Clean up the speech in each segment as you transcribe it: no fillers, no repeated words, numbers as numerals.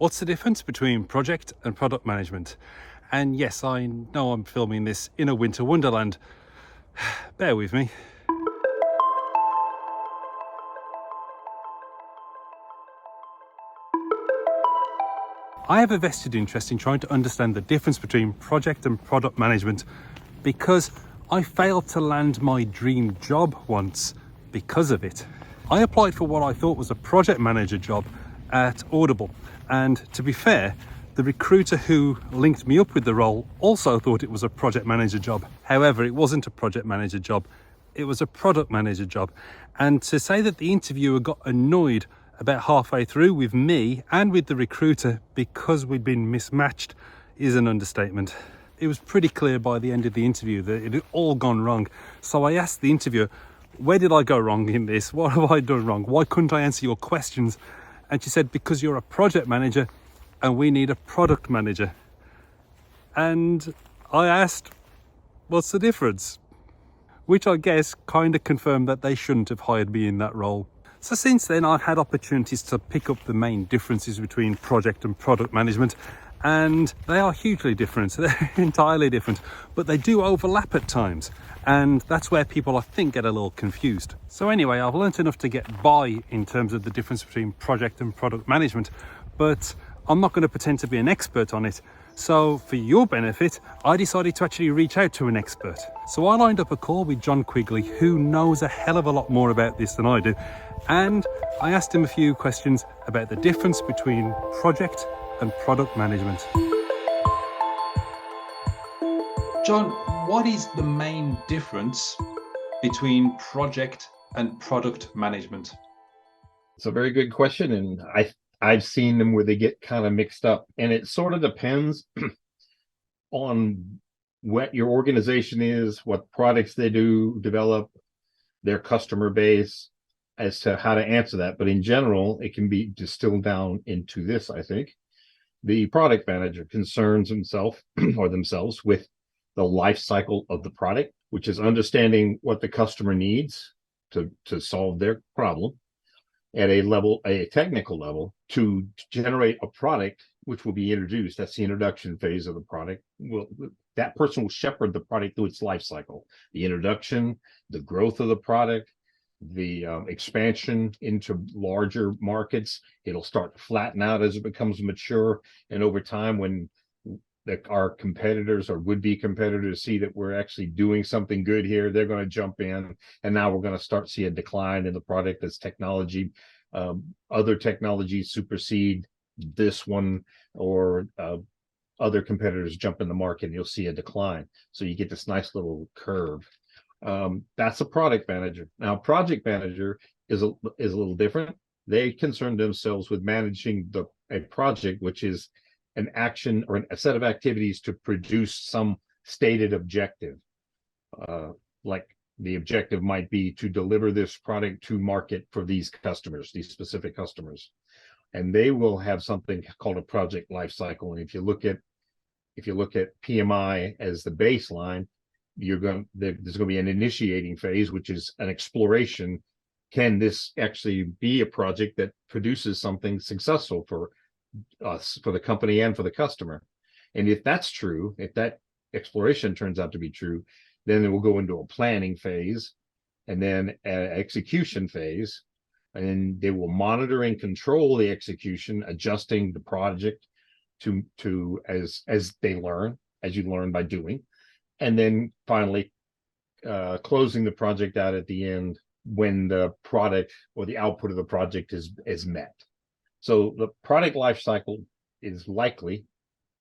What's the difference between project and product management? And yes, I know I'm filming this in a winter wonderland. Bear with me. I have a vested interest in trying to understand the difference between project and product management because I failed to land my dream job once because of it. I applied for what I thought was a project manager job at Audible, and to be fair, the recruiter who linked me up with the role also thought it was a project manager job. However, it wasn't a project manager job, it was a product manager job. And to say that the interviewer got annoyed about halfway through with me and with the recruiter because we'd been mismatched is an understatement. It was pretty clear by the end of the interview that it had all gone wrong. So I asked the interviewer, where did I go wrong in this? What have I done wrong? Why couldn't I answer your questions? And she said, because you're a project manager and we need a product manager. And I asked, what's the difference? Which I guess kind of confirmed that they shouldn't have hired me in that role. So since then, I've had opportunities to pick up the main differences between project and product management, and they are hugely different. They're entirely different, but they do overlap at times. And that's where people, I think, get a little confused. So anyway, I've learnt enough to get by in terms of the difference between project and product management, but I'm not going to pretend to be an expert on it. So for your benefit, I decided to actually reach out to an expert. So I lined up a call with John Quigley, who knows a hell of a lot more about this than I do. And I asked him a few questions about the difference between project and product management. John, what is the main difference between project and product management? It's a very good question, and I've seen them where they get kind of mixed up, and it sort of depends on what your organization is, what products they develop, their customer base, as to how to answer that. But in general, it can be distilled down into this, I think. The product manager concerns himself or themselves with the life cycle of the product, which is understanding what the customer needs to solve their problem at a technical level, to generate a product which will be introduced. That's the introduction phase of the product. That person will shepherd the product through its life cycle, the introduction, the growth of the product, the expansion into larger markets. It'll start to flatten out as it becomes mature, and over time, when our competitors or would-be competitors see that we're actually doing something good here, they're going to jump in, and now we're going to start to see a decline in the product as technology, other technologies supersede this one, or other competitors jump in the market, and you'll see a decline. So you get this nice little curve. That's a product manager. Now, project manager is a little different. They concern themselves with managing a project, which is an action or a set of activities to produce some stated objective. Like the objective might be to deliver this product to market for these customers, these specific customers. And they will have something called a project life cycle. And if you look at PMI as the baseline, there's going to be an initiating phase, which is an exploration. Can this actually be a project that produces something successful for us, for the company, and for the customer? And if that's true, if that exploration turns out to be true, then it will go into a planning phase, and then an execution phase, and they will monitor and control the execution, adjusting the project to as they learn, as you learn by doing, and then finally closing the project out at the end when the product or the output of the project is met. So the product life cycle is likely,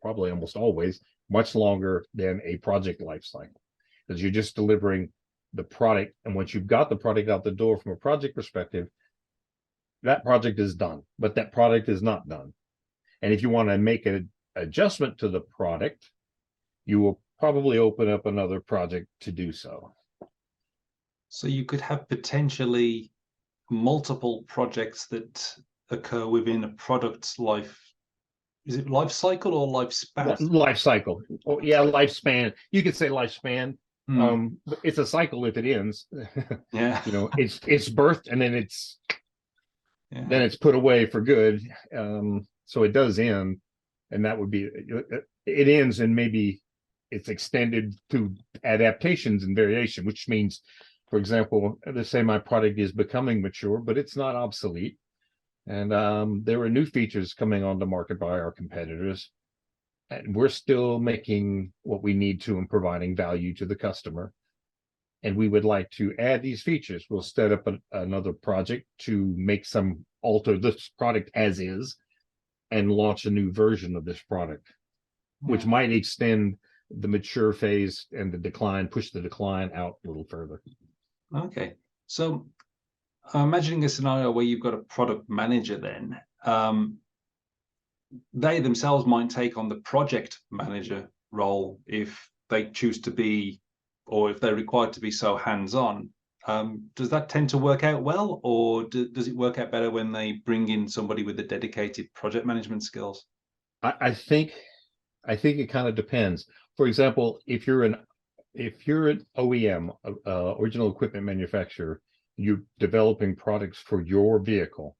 probably almost always, much longer than a project life cycle, because you're just delivering the product. And once you've got the product out the door from a project perspective, that project is done, but that product is not done. And if you want to make an adjustment to the product, you will probably open up another project to do so. So you could have potentially multiple projects that occur within a product's life. Is it life cycle or lifespan? Life cycle. Oh, yeah, lifespan. You could say lifespan. It's a cycle if it ends. Yeah. It's birthed, and then it's put away for good. So it does end, and that would be it ends, and maybe it's extended to adaptations and variation, which means, for example, let's say my product is becoming mature, but it's not obsolete. And there are new features coming on the market by our competitors. And we're still making what we need to and providing value to the customer. And we would like to add these features. We'll set up another project to make some alter this product as is and launch a new version of this product, which might extend the mature phase and the decline, push the decline out a little further. Okay. So I'm imagining a scenario where you've got a product manager then. They themselves might take on the project manager role if they choose to be, or if they're required to be so hands-on. Does that tend to work out well, or does it work out better when they bring in somebody with the dedicated project management skills? I think it kind of depends. For example, if you're an OEM, original equipment manufacturer, you're developing products for your vehicle,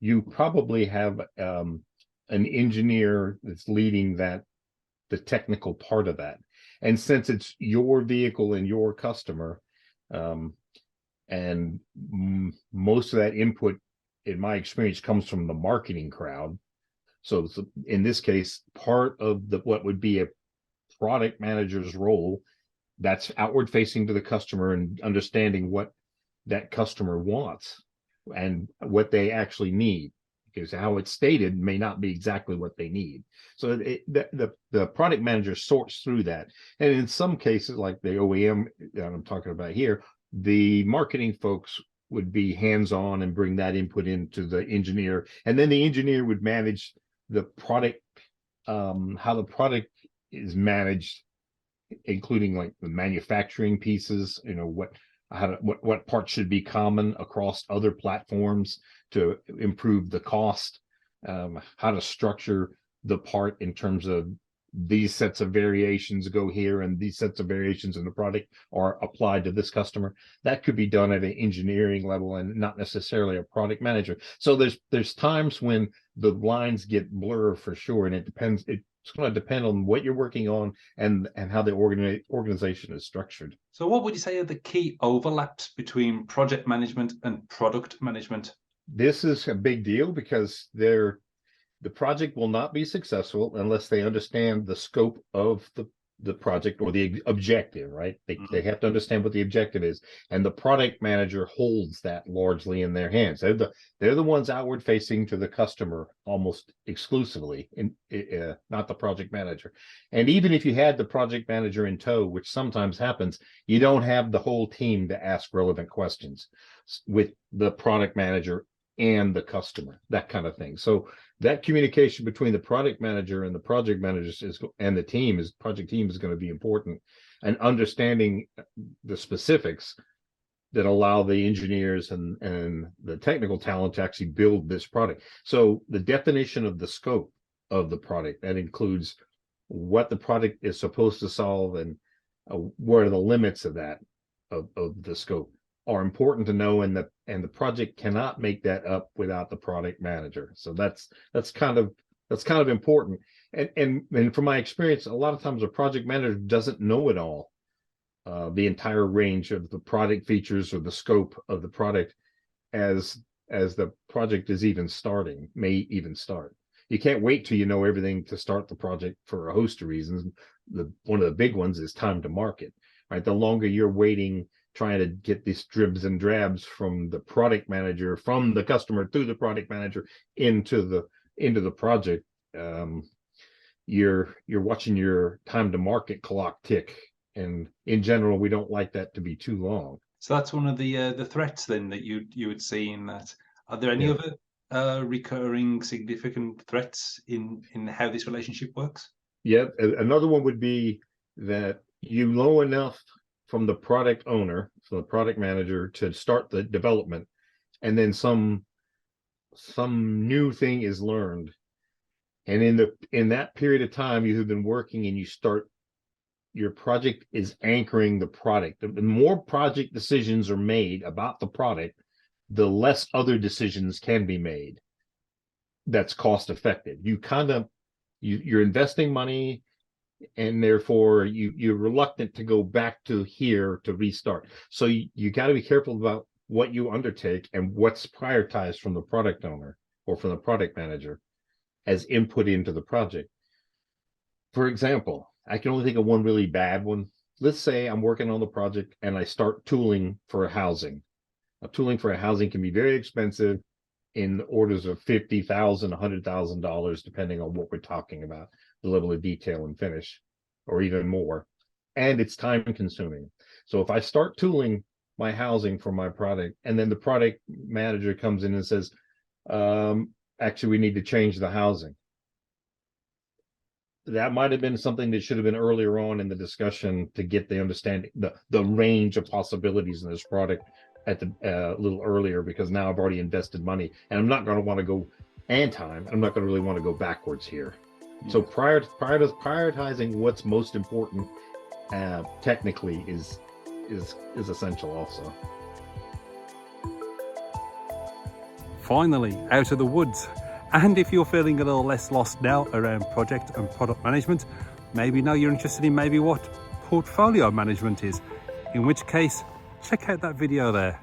you probably have an engineer that's leading the technical part of that. And since it's your vehicle and your customer, and most of that input, in my experience, comes from the marketing crowd. So in this case, part of what would be a product manager's role, that's outward facing to the customer and understanding what that customer wants and what they actually need, because how it's stated may not be exactly what they need. So the product manager sorts through that. And in some cases, like the OEM that I'm talking about here, the marketing folks would be hands-on and bring that input into the engineer. And then the engineer would manage the product, how the product is managed, including like the manufacturing pieces, what parts should be common across other platforms to improve the cost, how to structure the part in terms of these sets of variations go here and these sets of variations in the product are applied to this customer. That could be done at an engineering level and not necessarily a product manager. So there's times when the lines get blur for sure, and it depends. It's going to depend on what you're working on and how the organization is structured. So what would you say are the key overlaps between project management and product management? This is a big deal because the project will not be successful unless they understand the scope of the project or the objective, right? They have to understand what the objective is, and the product manager holds that largely in their hands. They're the ones outward facing to the customer almost exclusively, not the project manager. And even if you had the project manager in tow, which sometimes happens, you don't have the whole team to ask relevant questions with the product manager and the customer, that kind of thing. So that communication between the product manager and the project managers and the project team is going to be important, and understanding the specifics that allow the engineers and the technical talent to actually build this product. So the definition of the scope of the product, that includes what the product is supposed to solve and what are the limits of that, of the scope, are important to know, and the project cannot make that up without the product manager. So that's kind of important. And from my experience, a lot of times a project manager doesn't know it all, the entire range of the product features or the scope of the product as the project is may even start. You can't wait till you know everything to start the project for a host of reasons. One of the big ones is time to market, right? The longer you're waiting, trying to get these dribs and drabs from the product manager, from the customer through the product manager into the project, you're watching your time to market clock tick. And in general, we don't like that to be too long. So that's one of the threats then that you would see in that. Are there any other recurring significant threats in how this relationship works? Yeah, another one would be that you know enough from the product owner, from the product manager, to start the development, and then some new thing is learned, and in that period of time you have been working, and your project is anchoring the product. The more project decisions are made about the product, the less other decisions can be made. that's cost effective. You're investing money, and therefore you're reluctant to go back to here to restart. So you got to be careful about what you undertake and what's prioritized from the product owner or from the product manager as input into the project. For example, I can only think of one really bad one. Let's say I'm working on the project and I start tooling for a housing. Tooling for a housing can be very expensive, in the orders of $50,000, $100,000, depending on what we're talking about, the level of detail and finish, or even more. And it's time consuming. So if I start tooling my housing for my product, and then the product manager comes in and says, actually, we need to change the housing. That might have been something that should have been earlier on in the discussion to get the understanding, the range of possibilities in this product at the a little earlier, because now I've already invested money and I'm not going to want to go, and time, I'm not going to really want to go backwards here. Yeah. So prioritizing what's most important technically is essential also. Finally, out of the woods. And if you're feeling a little less lost now around project and product management, maybe now you're interested in maybe what portfolio management is, in which case, check out that video there.